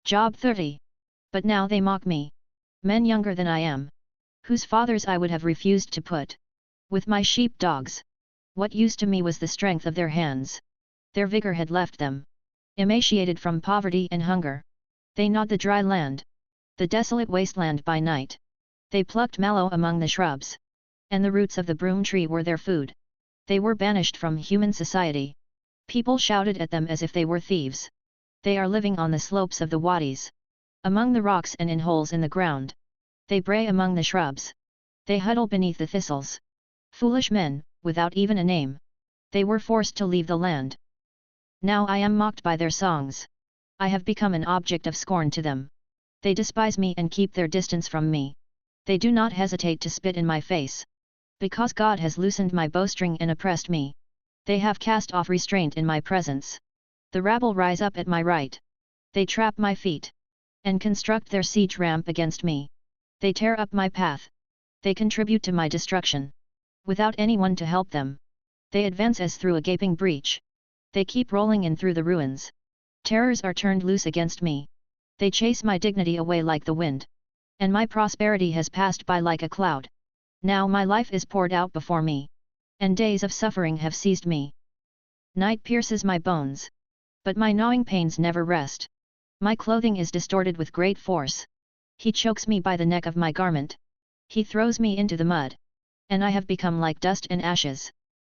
Job 30. But now they mock me. Men younger than I am, whose fathers I would have refused to put with my sheep dogs. What use to me was the strength of their hands? Their vigor had left them, emaciated from poverty and hunger. They gnawed the dry land, the desolate wasteland by night. They plucked mallow among the shrubs, and the roots of the broom tree were their food. They were banished from human society. People shouted at them as if they were thieves. They are living on the slopes of the wadis, among the rocks and in holes in the ground. They bray among the shrubs. They huddle beneath the thistles. Foolish men, without even a name. They were forced to leave the land. Now I am mocked by their songs. I have become an object of scorn to them. They despise me and keep their distance from me. They do not hesitate to spit in my face. Because God has loosened my bowstring and oppressed me, they have cast off restraint in my presence. The rabble rise up at my right. They trap my feet, and construct their siege ramp against me. They tear up my path. They contribute to my destruction, without anyone to help them. They advance as through a gaping breach. They keep rolling in through the ruins. Terrors are turned loose against me. They chase my dignity away like the wind, and my prosperity has passed by like a cloud. Now my life is poured out before me, and days of suffering have seized me. Night pierces my bones, but my gnawing pains never rest. My clothing is distorted with great force. He chokes me by the neck of my garment. He throws me into the mud, and I have become like dust and ashes.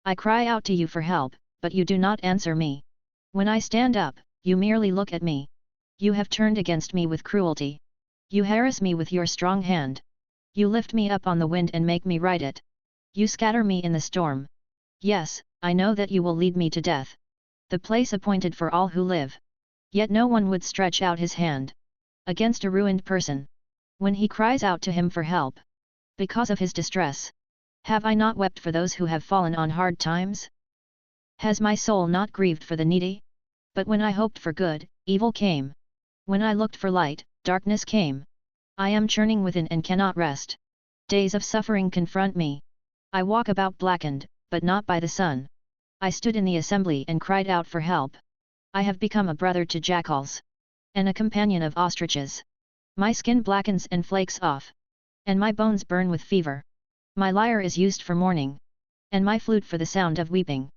I cry out to you for help, but you do not answer me. When I stand up, you merely look at me. You have turned against me with cruelty. You harass me with your strong hand. You lift me up on the wind and make me ride it. You scatter me in the storm. Yes, I know that you will lead me to death, the place appointed for all who live. Yet no one would stretch out his hand against a ruined person, when he cries out to him for help, because of his distress. Have I not wept for those who have fallen on hard times? Has my soul not grieved for the needy? But when I hoped for good, evil came. When I looked for light, darkness came. I am churning within and cannot rest. Days of suffering confront me. I walk about blackened, but not by the sun. I stood in the assembly and cried out for help. I have become a brother to jackals, and a companion of ostriches. My skin blackens and flakes off, and my bones burn with fever. My lyre is used for mourning, and my flute for the sound of weeping.